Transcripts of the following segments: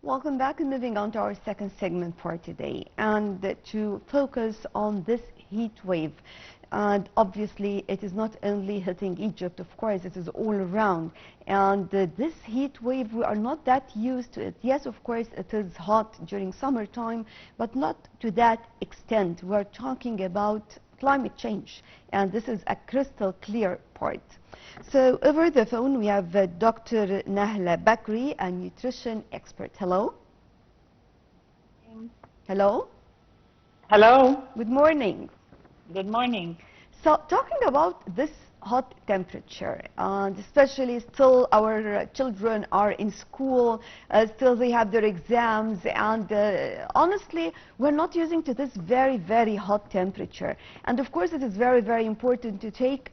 Welcome back and moving on to our second segment for today, and to focus on this heat wave. And obviously it is not only hitting Egypt, of course, it is all around. And this heat wave, we are not that used to it. Yes, of course, it is hot during summertime, but not to that extent. We're talking about climate change, and this is a crystal clear part. So over the phone we have Dr. Nahla Bakri, a nutrition expert. Hello? Hello? Hello. Good morning. Good morning. So talking about this hot temperature, and especially still our children are in school, still they have their exams, and honestly we're not using to this very hot temperature. And of course it is very important to take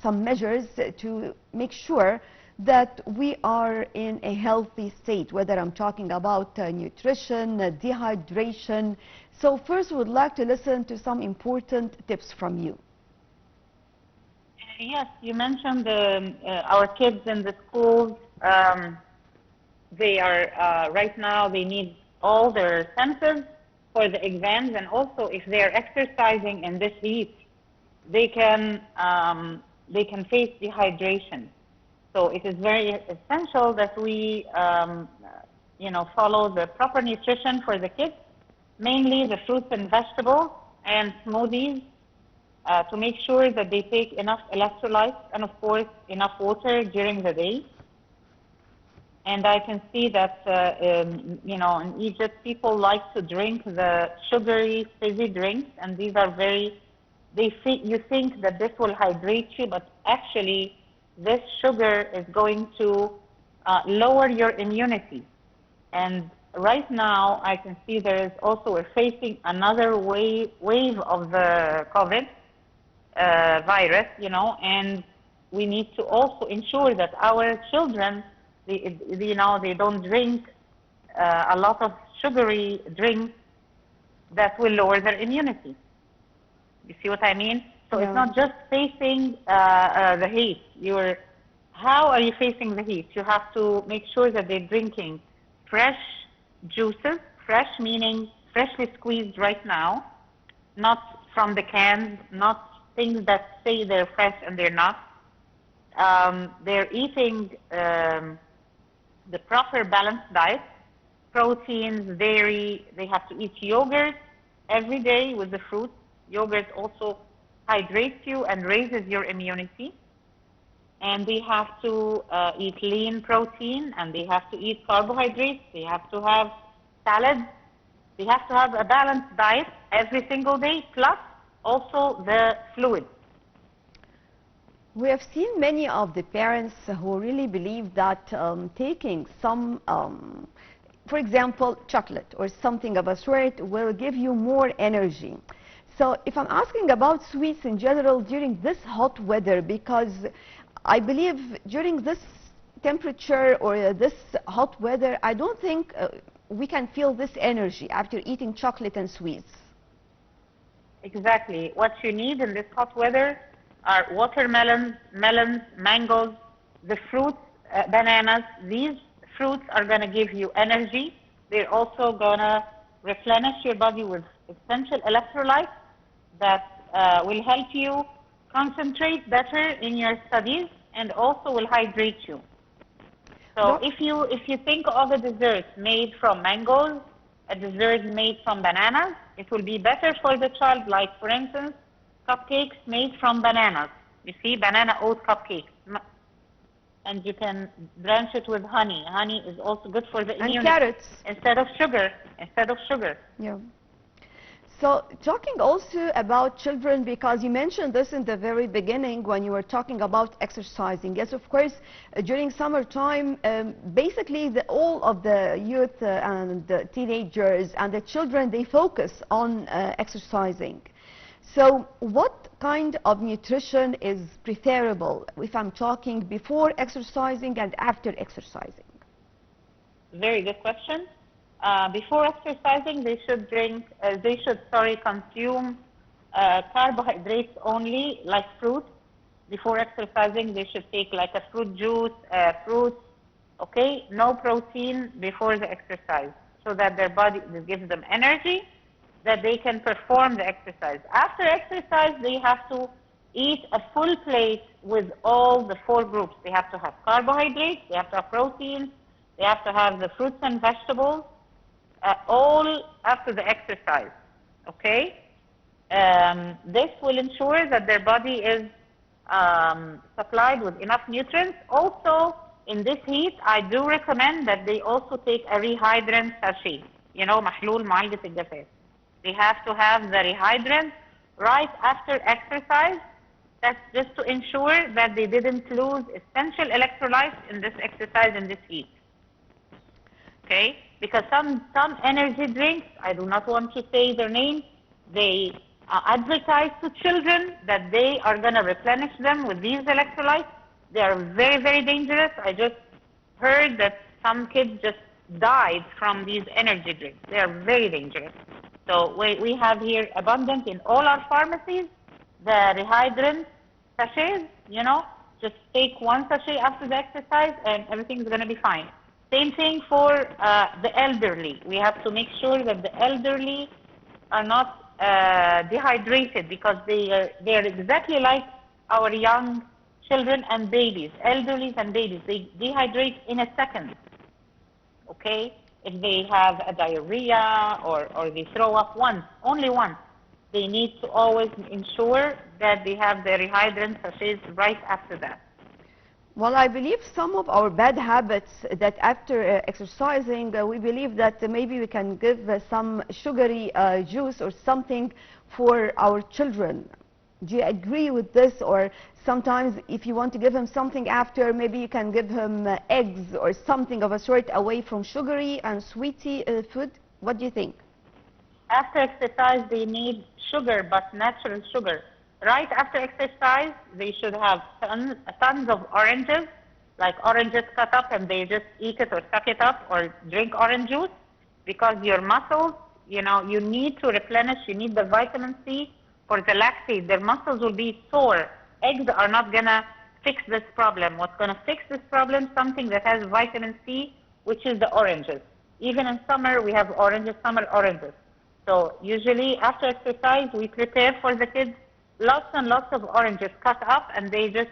some measures to make sure that we are in a healthy state, whether I'm talking about nutrition, dehydration. So first we would like to listen to some important tips from you. Yes, you mentioned our kids in the schools. They are right now, they need all their senses for the exams, and also if they are exercising in this heat, they can face dehydration. So it is very essential that we follow the proper nutrition for the kids, mainly the fruits and vegetables and smoothies, to make sure that they take enough electrolytes and of course enough water during the day. And I can see that in Egypt people like to drink the sugary fizzy drinks, and these are you think that this will hydrate you, but actually this sugar is going to lower your immunity. And right now I can see there is also, we're facing another wave of the COVID virus, and we need to also ensure that our children, they don't drink a lot of sugary drinks that will lower their immunity. You see what I mean? So It's not just facing the heat. How are you facing the heat? You have to make sure that they're drinking fresh juices, fresh meaning freshly squeezed right now, not from the cans, not things that say they're fresh and they're not. They're eating the proper balanced diet, proteins, dairy. They have to eat yogurt every day with the fruits. Yogurt also hydrates you and raises your immunity. And they have to eat lean protein, and they have to eat carbohydrates. They have to have salads. They have to have a balanced diet every single day, plus also the fluids. We have seen many of the parents who really believe that taking some, for example, chocolate or something of a sort will give you more energy. So if I'm asking about sweets in general during this hot weather, because I believe during this temperature or this hot weather, I don't think we can feel this energy after eating chocolate and sweets. Exactly. What you need in this hot weather are watermelons, melons, mangoes, the fruits, bananas. These fruits are going to give you energy. They're also going to replenish your body with essential electrolytes that will help you concentrate better in your studies and also will hydrate you. So if you think of a dessert made from mangoes, a dessert made from bananas, it will be better for the child, like for instance, cupcakes made from bananas. You see, banana oat cupcakes. And you can drench it with honey. Honey is also good for the immunity. And carrots. Instead of sugar. Yeah. So talking also about children, because you mentioned this in the very beginning when you were talking about exercising. Yes, of course, during summertime, basically all of the youth and the teenagers and the children, they focus on exercising. So what kind of nutrition is preferable if I'm talking before exercising and after exercising? Very good question. Before exercising, they should consume carbohydrates only, like fruit. Before exercising, they should take like a fruit juice, fruits, Okay, no protein before the exercise, so that their body, this gives them energy that they can perform the exercise. After exercise, they have to eat a full plate with all the 4 groups. They have to have carbohydrates, they have to have protein, they have to have the fruits and vegetables, all after the exercise. Okay? This will ensure that their body is supplied with enough nutrients. Also, in this heat, I do recommend that they also take a rehydrant sachet. You know, محلول معالجة الجفاف. They have to have the rehydrant right after exercise. That's just to ensure that they didn't lose essential electrolytes in this exercise, in this heat. Okay? Because some energy drinks, I do not want to say their name, they advertise to children that they are going to replenish them with these electrolytes. They are very, very dangerous. I just heard that some kids just died from these energy drinks. They are very dangerous. So we have here abundant in all our pharmacies, the rehydrant sachets, you know, just take 1 sachet after the exercise and everything's going to be fine. Same thing for the elderly. We have to make sure that the elderly are not dehydrated, because they are exactly like our young children and babies, elderly and babies. They dehydrate in a second. Okay? If they have a diarrhea or they throw up once, only once, they need to always ensure that they have the rehydrant sachets right after that. Well, I believe some of our bad habits that after exercising, we believe that maybe we can give some sugary juice or something for our children. Do you agree with this? Or sometimes if you want to give him something after, maybe you can give him eggs or something of a sort away from sugary and sweety food? What do you think? After exercise, they need sugar, but natural sugar. Right after exercise, they should have tons of oranges, like oranges cut up and they just eat it or suck it up or drink orange juice, because your muscles, you know, you need to replenish, you need the vitamin C for the lactate. Their muscles will be sore. Eggs are not going to fix this problem. What's going to fix this problem? Something that has vitamin C, which is the oranges. Even in summer, we have oranges, summer oranges. So usually after exercise, we prepare for the kids lots and lots of oranges cut up, and they just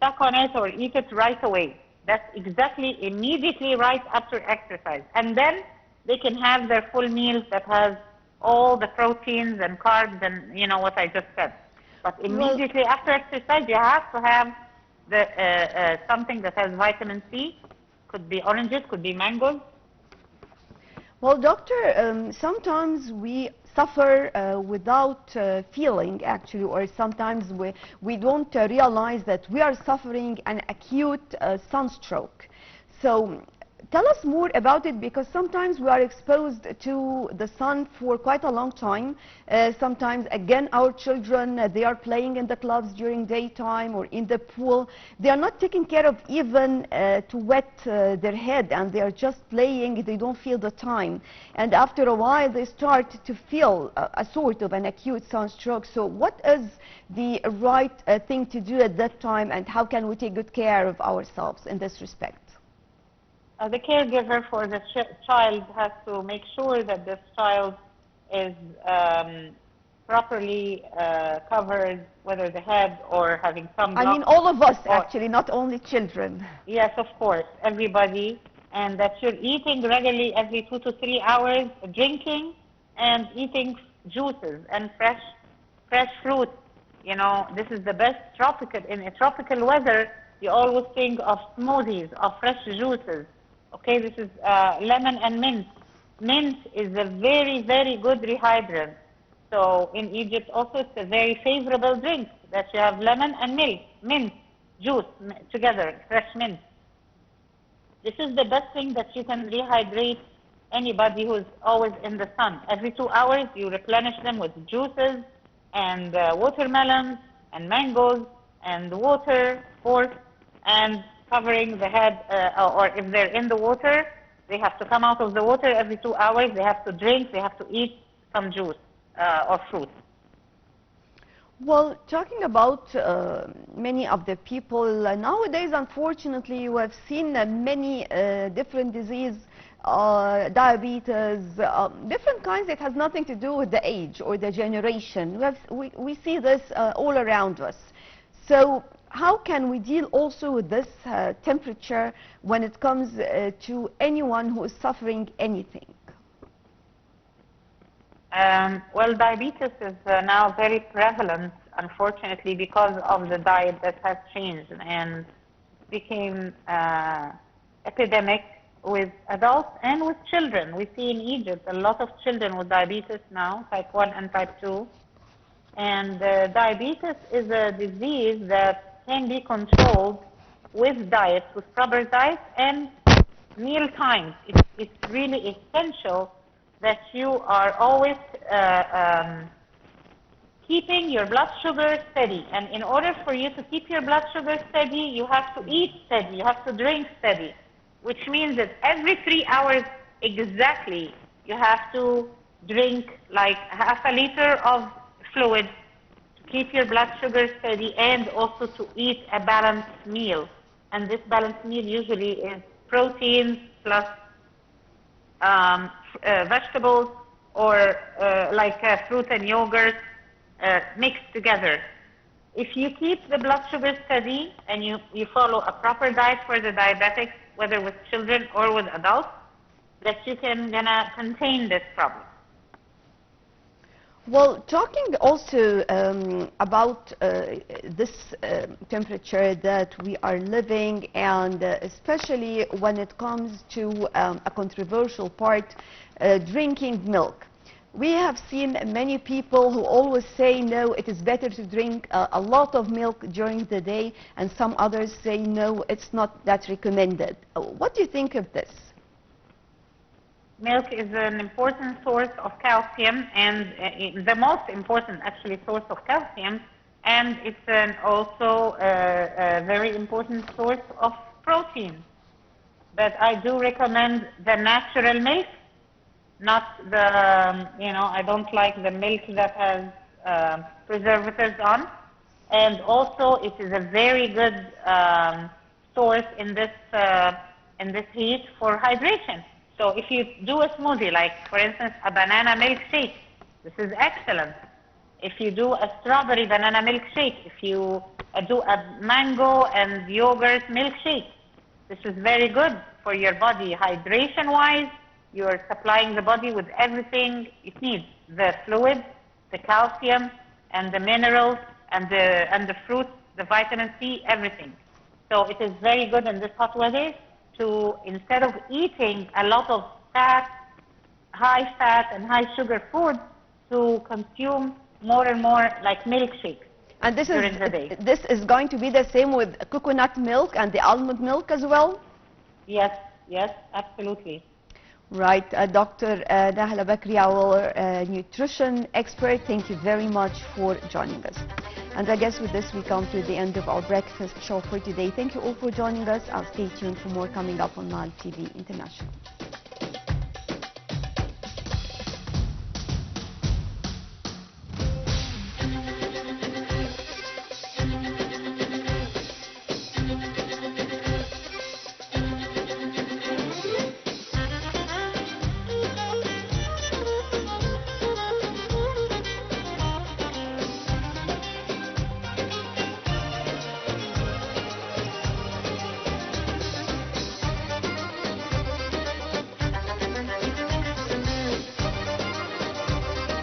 suck on it or eat it right away. That's exactly immediately right after exercise. And then they can have their full meals that has all the proteins and carbs and, you know, what I just said. But immediately after exercise, you have to have the something that has vitamin C. Could be oranges, could be mangoes. Well, doctor, sometimes we suffer without feeling, actually, or sometimes we don't realize that we are suffering an acute sunstroke. So tell us more about it, because sometimes we are exposed to the sun for quite a long time. Sometimes, again, our children, they are playing in the clubs during daytime or in the pool. They are not taking care of even to wet their head, and they are just playing. They don't feel the time. And after a while, they start to feel a sort of an acute sunstroke. So what is the right thing to do at that time, and how can we take good care of ourselves in this respect? The caregiver for the child has to make sure that this child is properly covered, whether the head or having some. I mean, all of us, actually, not only children. Yes, of course, everybody. And that you're eating regularly every 2 to 3 hours, drinking and eating juices and fresh fruit. You know, this is the best tropical, in a tropical weather, you always think of smoothies, of fresh juices. Okay, this is lemon and mint. Mint is a very, very good rehydrant. So in Egypt also it's a very favorable drink that you have lemon and milk, mint, juice together, fresh mint. This is the best thing that you can rehydrate anybody who's always in the sun. Every 2 hours you replenish them with juices and watermelons and mangoes and water, sports, and covering the head, or if they're in the water, they have to come out of the water every 2 hours. They have to drink, they have to eat some juice or fruit. Well, talking about many of the people nowadays, unfortunately, we have seen many different disease, diabetes, different kinds. It has nothing to do with the age or the generation. We see this all around us. So how can we deal also with this temperature when it comes to anyone who is suffering anything? Well, diabetes is now very prevalent, unfortunately, because of the diet that has changed and became epidemic with adults and with children. We see in Egypt a lot of children with diabetes now, type 1 and type 2. And diabetes is a disease that can be controlled with diet, with proper diet and meal times. It's really essential that you are always keeping your blood sugar steady. And in order for you to keep your blood sugar steady, you have to eat steady, you have to drink steady, which means that every 3 hours exactly, you have to drink like half a liter of fluid to keep your blood sugar steady and also to eat a balanced meal. And this balanced meal usually is proteins plus vegetables or like fruit and yogurt mixed together. If you keep the blood sugar steady and you follow a proper diet for the diabetics, whether with children or with adults, that you can gonna contain this problem. Well, talking also about this temperature that we are living, and especially when it comes to a controversial part, drinking milk. We have seen many people who always say, no, it is better to drink a lot of milk during the day, and some others say, no, it's not that recommended. What do you think of this? Milk is an important source of calcium, and the most important actually source of calcium, and it's also a very important source of protein. But I do recommend the natural milk, not the, I don't like the milk that has preservatives on. And also it is a very good source in this heat for hydration. So if you do a smoothie, like for instance a banana milkshake, this is excellent. If you do a strawberry banana milkshake, if you do a mango and yogurt milkshake, this is very good for your body. Hydration-wise, you're supplying the body with everything it needs: the fluid, the calcium, and the minerals, and the fruits, the vitamin C, everything. So it is very good in this hot weather to, instead of eating a lot of high fat and high sugar food, to consume more and more like milkshakes. And during the day. This is going to be the same with coconut milk and the almond milk as well? Yes, yes, absolutely. Right. Dr. Nahla Bakri, our nutrition expert, thank you very much for joining us. And I guess with this we come to the end of our breakfast show for today. Thank you all for joining us. I'll stay tuned for more coming up on Nile TV International.